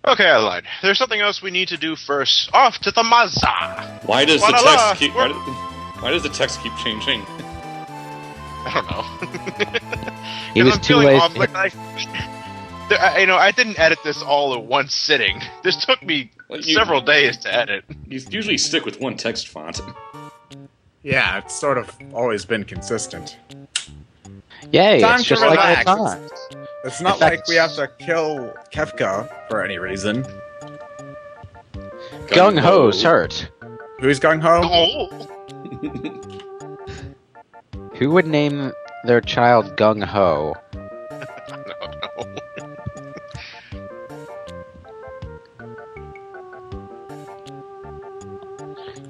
Okay, I lied. There's something else we need to do first. Off to the Mazza! Why does the Voila! text keep? Why does the text keep changing? I don't know. He was I'm too feeling lazy. off, like, I didn't edit this all in one sitting. This took me several days to edit. You usually stick with one text font. Yeah, it's sort of always been consistent. Yay, Time it's to just like relax. the time. It's not In fact- like we have to kill Kefka for any reason. Gung Ho's hurt. Who's Gung Ho? Oh! Who would name their child Gung Ho? No.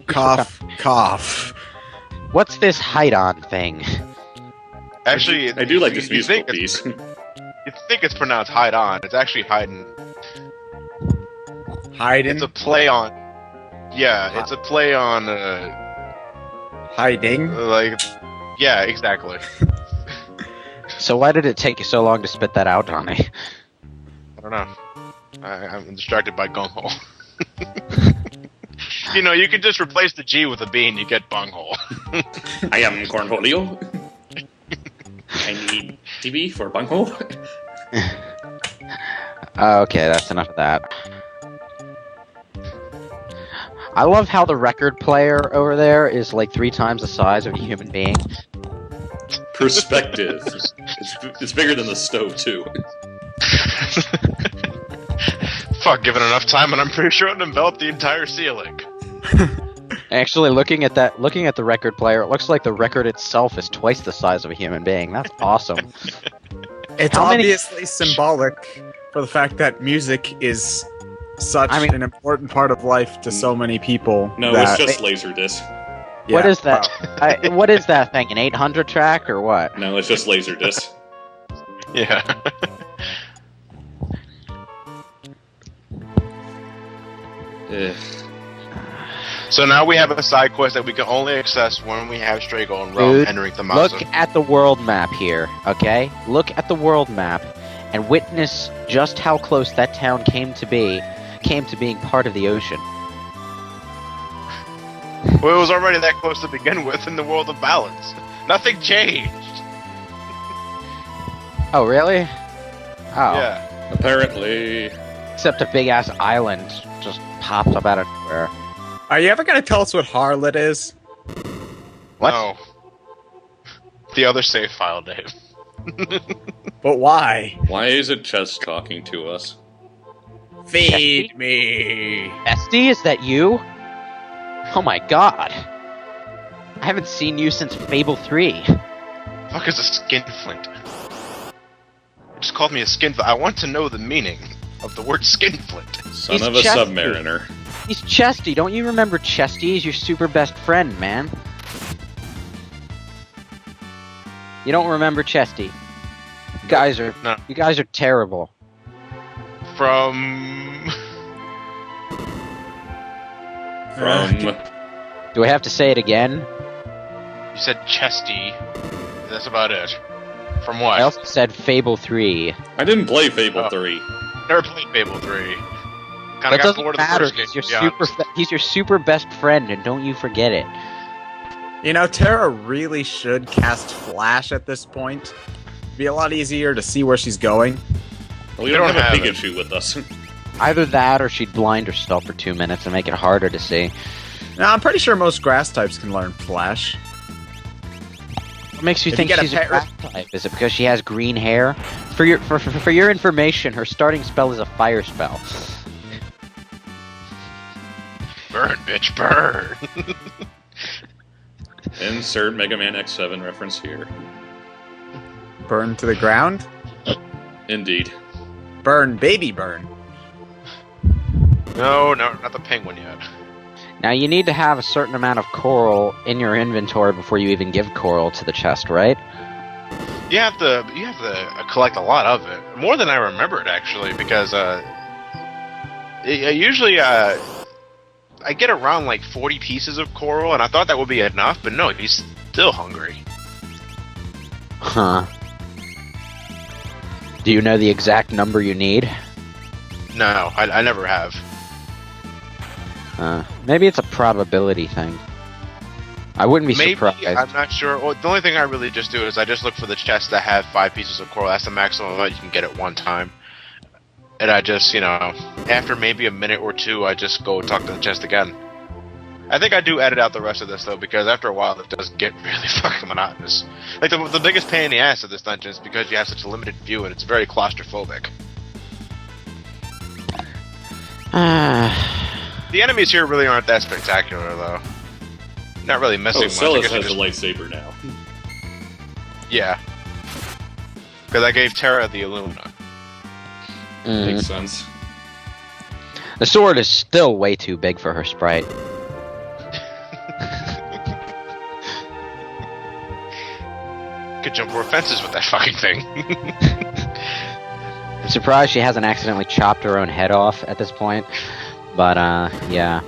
Cough, cough. What's this Hidon thing? Actually, I do like this you musical think piece. You think it's pronounced Hidon. It's actually Hidon. Hiding. It's a play on... Yeah, it's a play on, Hiding. like... Yeah, exactly. So why did it take you so long to spit that out, Johnny? I don't know. I'm distracted by Gung Ho. You know, you can just replace the G with a B and you get bunghole. I am Cornholio. I need TV for bunghole. Okay, that's enough of that. I love how the record player over there is like 3 times the size of a human being. Perspective. It's bigger than the stove too. Fuck, given enough time and I'm pretty sure it enveloped the entire ceiling. Actually, looking at the record player, it looks like the record itself is twice the size of a human being. That's awesome. It's How many- obviously symbolic for the fact that music is such an important part of life to so many people. No, that it's just Laserdisc. What Yeah, is that? What is that thing? An 800 track or what? No, it's just Laserdisc. Yeah. Ugh. So now we have a side quest that we can only access when we have Strago and Realm Dude, entering the Look Mazza. at the world map here, okay? Look at the world map and witness just how close that town came to being part of the ocean. Well, it was already that close to begin with in the world of balance. Nothing changed. Oh, really? Oh. Yeah. Apparently. Except a big ass island just pops up out of nowhere. Are you ever going to tell us what Harlot is? What? No. The other save file, Dave. But why? Why isn't Chess talking to us? Feed me. Esty, is that you? Oh my god. I haven't seen you since Fable 3. Fuck is a skinflint? It just called me a skinflint. I want to know the meaning of the word skinflint. Son He's of a chesty. submariner. He's Chesty. Don't you remember Chesty? He's your super best friend, man. You don't remember Chesty. No. You guys are terrible. From... From Do I have to say it again? You said chesty. That's about it. From what? I also said Fable 3. I didn't play Fable Oh. 3. Never played Fable 3. Kinda That got doesn't bored of the matter. first game, He's your super best friend, and don't you forget it. You know, Terra really should cast Flash at this point. It'd be a lot easier to see where she's going. Well, we They don't don't have a have it. Pikachu with us. Either that, or she'd blind herself for 2 minutes and make it harder to see. Now, I'm pretty sure most grass types can learn Flash. What makes you If think you get a she's a pet grass type? Is it because she has green hair? For your information, her starting spell is a fire spell. Burn, bitch, burn! Insert Mega Man X7 reference here. Burn to the ground? Indeed. Burn, baby burn. No, not the penguin yet. Now, you need to have a certain amount of coral in your inventory before you even give coral to the chest, right? You have to collect a lot of it. More than I remembered, actually, because usually I get around like 40 pieces of coral, and I thought that would be enough, but no, he's still hungry. Huh. Do you know the exact number you need? No, I never have. Maybe it's a probability thing. I wouldn't be Maybe, surprised. I'm not sure. Well, the only thing I really just do is I just look for the chests that have 5 pieces of coral. That's the maximum amount you can get at one time. And I just, after maybe a minute or two, I just go talk to the chest again. I think I do edit out the rest of this, though, because after a while it does get really fucking monotonous. Like, the biggest pain in the ass of this dungeon is because you have such a limited view and it's very claustrophobic. The enemies here really aren't that spectacular, though. Not really missing much. Celis I guess has a lightsaber now. Yeah. Because I gave Terra the Illumina. Makes sense. The sword is still way too big for her sprite. Could jump over fences with that fucking thing. I'm surprised she hasn't accidentally chopped her own head off at this point. But, yeah.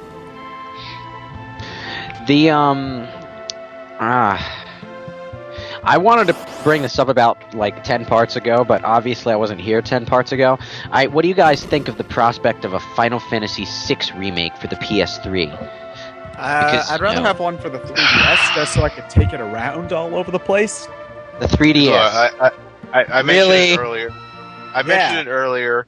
I wanted to bring this up about, like, 10 parts ago, but obviously I wasn't here 10 parts ago. What do you guys think of the prospect of a Final Fantasy VI remake for the PS3? I'd rather have one for the 3DS, just so I could take it around all over the place. The 3DS. I mentioned Really? it earlier. I mentioned it earlier.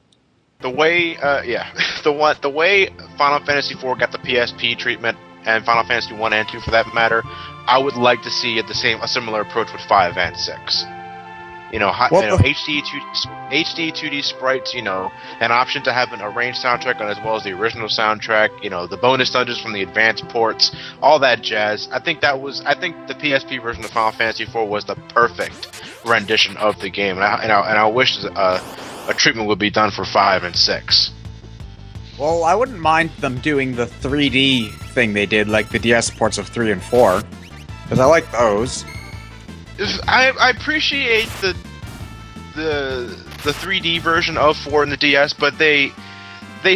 The way, the way Final Fantasy IV got the PSP treatment, and Final Fantasy 1 and 2 for that matter, I would like to see a similar approach with 5 and 6. HD 2D sprites, an option to have an arranged soundtrack as well as the original soundtrack, the bonus dungeons from the advanced ports, all that jazz. I think the PSP version of Final Fantasy IV was the perfect rendition of the game, and I wish a treatment would be done for 5 and 6. Well, I wouldn't mind them doing the 3D thing they did, like the DS ports of 3 and 4, because I like those. I appreciate the 3D version of 4 in the DS, but they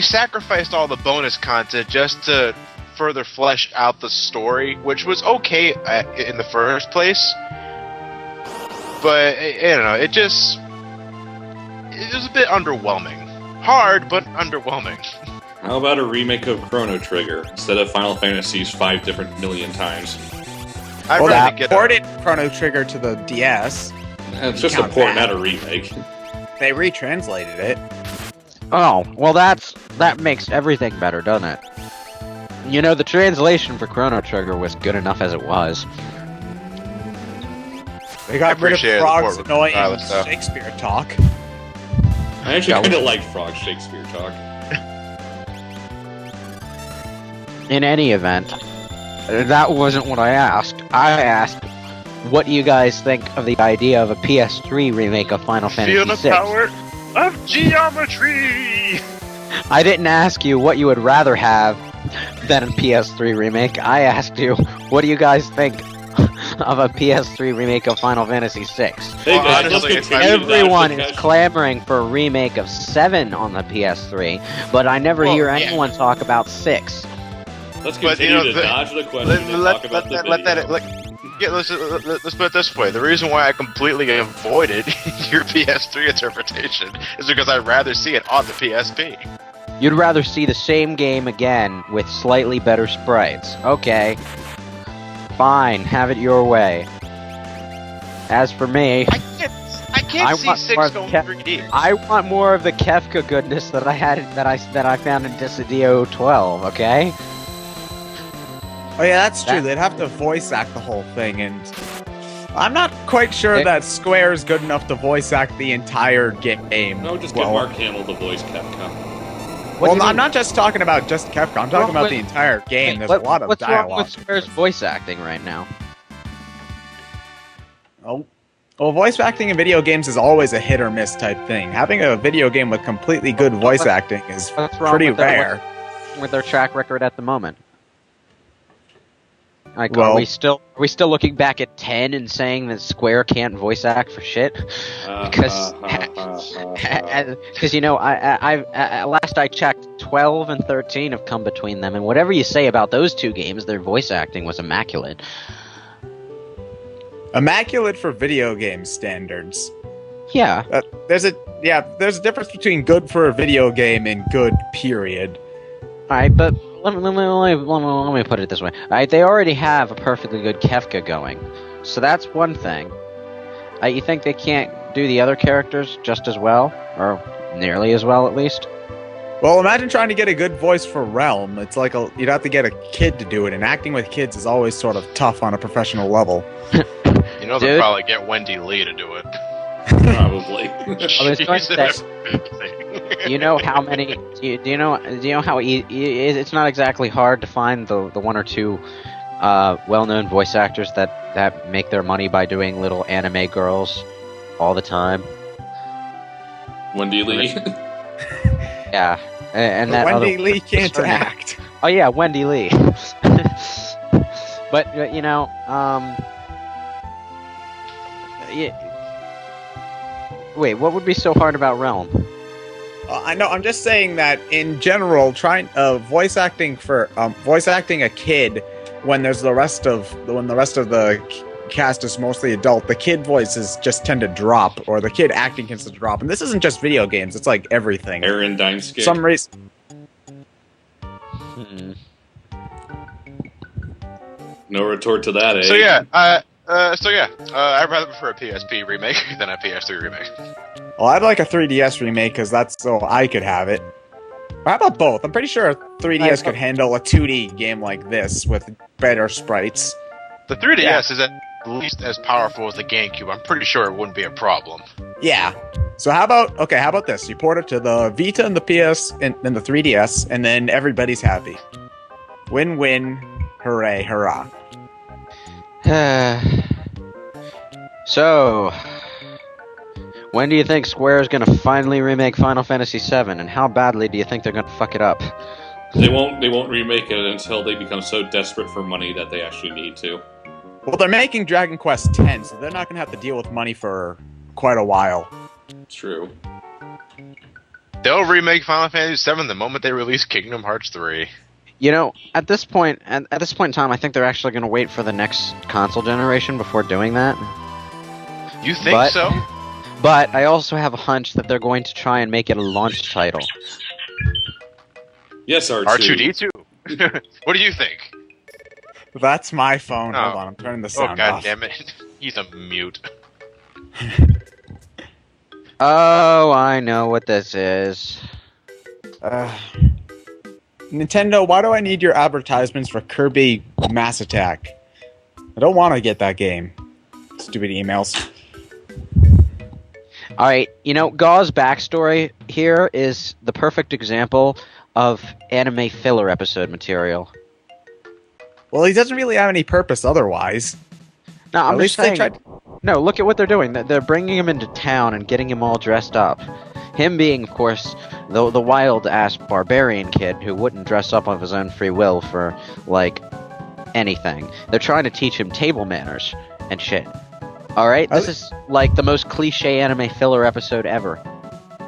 sacrificed all the bonus content just to further flesh out the story, which was okay in the first place. But I don't know, it was a bit underwhelming. Hard, but underwhelming. How about a remake of Chrono Trigger instead of Final Fantasy's 5 different million times? I Well, really they get ported Chrono Trigger to the DS. It's just a count port, that. not a remake. They retranslated it. Oh, well that makes everything better, doesn't it? The translation for Chrono Trigger was good enough as it was. They got rid of appreciate the Frog's port annoying regardless, though. Shakespeare talk. I actually Yeah. kind of like Frog Shakespeare talk. In any event, that wasn't what I asked. I asked, what do you guys think of the idea of a PS3 remake of Final Feel Fantasy the VI? power of geometry! I didn't ask you what you would rather have than a PS3 remake. I asked you, what do you guys think of a PS3 remake of Final Fantasy VI? Hey Well, guys, honestly, let's if I- continue to Everyone dodge the is question. clamoring for a remake of 7 on the PS3 but I never Well, hear yeah. anyone talk about 6. Let's But, continue to dodge the question and talk about the video. Let's put it this way. The reason why I completely avoided your PS3 interpretation is because I'd rather see it on the PSP. You'd rather see the same game again with slightly better sprites. Okay. Fine, have it your way. As for me, I can't I see want 6 more going Kev- 3D. I want more of the Kefka goodness that I found in Dissidio 12, okay? Oh yeah, that's true. That- They'd have to voice act the whole thing, and I'm not quite sure It- that Square's good enough to voice act the entire game. No, just get Mark Hamill to voice Capcom. What do you I'm mean? not just talking about just Capcom. I'm talking about Wait, the entire game. Hey, There's a lot of what's dialogue. wrong with Square's voice acting right now? Oh. Well, voice acting in video games is always a hit or miss type thing. Having a video game with completely good voice acting is What's wrong pretty with their- rare. with their track record at the moment? Like, Well- are we still looking back at 10 and saying that Square can't voice act for shit? Because I last I checked, 12 and 13 have come between them, and whatever you say about those two games, their voice acting was immaculate. Immaculate for video game standards. Yeah. There's a difference between good for a video game and good, period. Alright, but let me put it this way. Alright, they already have a perfectly good Kefka going. So that's one thing. You think they can't do the other characters just as well? Or nearly as well, at least? Well, imagine trying to get a good voice for Realm. It's like you'd have to get a kid to do it, and acting with kids is always sort of tough on a professional level. You know, they'll probably get Wendy Lee to do it. Probably. I was going to say, do you know how many? Do you know how it's not exactly hard to find the one or two well-known voice actors that make their money by doing little anime girls all the time. Wendy Lee. Yeah, and that Wendy other Lee can't act. Oh yeah, Wendy Lee. But wait, what would be so hard about Realm? I know. I'm just saying that in general, trying voice acting a kid when the rest of the cast is mostly adult, the kid voices just tend to drop, or the kid acting tends to drop. And this isn't just video games; it's like everything. Aaron Dynskid. Some reason. No retort to that, eh? So yeah, I'd rather prefer a PSP remake than a PS3 remake. Well, I'd like a 3DS remake because that's so I could have it. Or how about both? I'm pretty sure a 3DS could handle a 2D game like this with better sprites. The 3DS is at least as powerful as the GameCube. I'm pretty sure it wouldn't be a problem. Yeah. So how about this? You port it to the Vita and the PS and the 3DS, and then everybody's happy. Win-win. Hooray, hurrah. So, when do you think Square is going to finally remake Final Fantasy VII, and how badly do you think they're going to fuck it up? They won't remake it until they become so desperate for money that they actually need to. Well, they're making Dragon Quest X, so they're not going to have to deal with money for quite a while. True. They'll remake Final Fantasy VII the moment they release Kingdom Hearts 3. You know, at this point in time, I think they're actually going to wait for the next console generation before doing that. You think so? But I also have a hunch that they're going to try and make it a launch title. Yes, R2. R2-D2. What do you think? That's my phone. Oh. Hold on, I'm turning the sound Oh, off. God damn it. He's a mute. Oh, I know what this is. Nintendo, why do I need your advertisements for Kirby Mass Attack? I don't want to get that game. Stupid emails. Alright, Gau's backstory here is the perfect example of anime filler episode material. Well, he doesn't really have any purpose otherwise. No, I'm At just least they saying. No, look at what they're doing. They're bringing him into town and getting him all dressed up. Him being, of course, the wild-ass barbarian kid who wouldn't dress up of his own free will for, anything. They're trying to teach him table manners and shit. Alright? This is, the most cliche anime filler episode ever.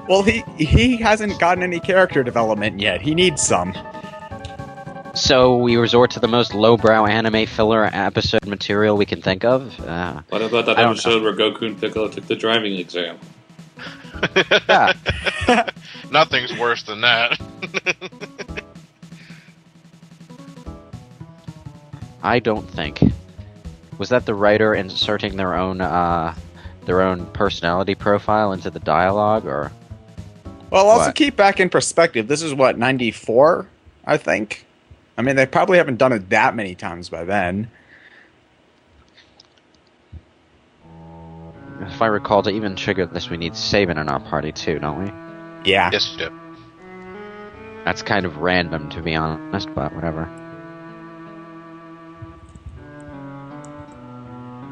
Well, he hasn't gotten any character development yet. He needs some. So we resort to the most lowbrow anime filler episode material we can think of? What about that episode where Goku and Piccolo took the driving exam? Yeah. Nothing's worse than that. I don't think. Was that the writer inserting their own personality profile into the dialogue, or? Well, also what? keep back in perspective. This is what, 94, I think? I mean, they probably haven't done it that many times by then. If I recall, to even trigger this, we need Sabin in our party too, don't we? Yeah. Yes, you do. That's kind of random, to be honest, but whatever.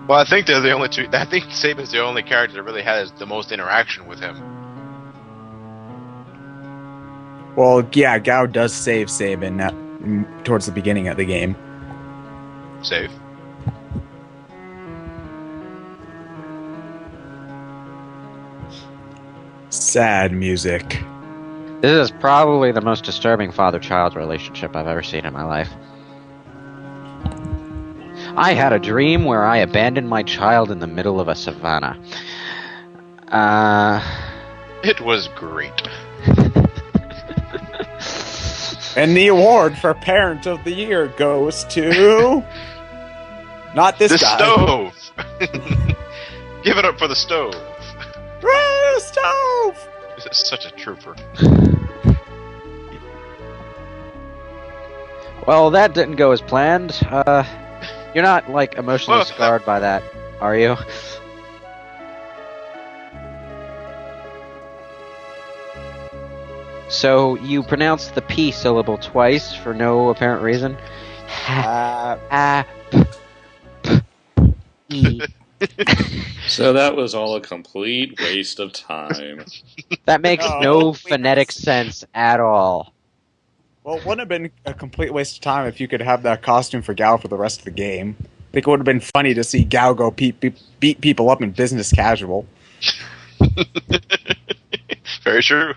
Well, I think they're the only two. I think Sabin's the only character that really has the most interaction with him. Well, yeah, Gao does save Sabin towards the beginning of the game. Save. Sad music. This is probably the most disturbing father-child relationship I've ever seen in my life. I had a dream where I abandoned my child in the middle of a savanna. It was great. And the award for Parent of the Year goes to... Not this The guy. stove! Give it up for the stove! Hooray, stove! This is such a trooper. Well, that didn't go as planned. You're not, like, emotionally Well, scarred by that, are you? So, you pronounced the P syllable twice for no apparent reason? E. So that was all a complete waste of time. That makes No, no please. phonetic sense at all. Well, it wouldn't have been a complete waste of time if you could have that costume for Gao for the rest of the game. I think it would have been funny to see Gao go beat people up in business casual. Very true.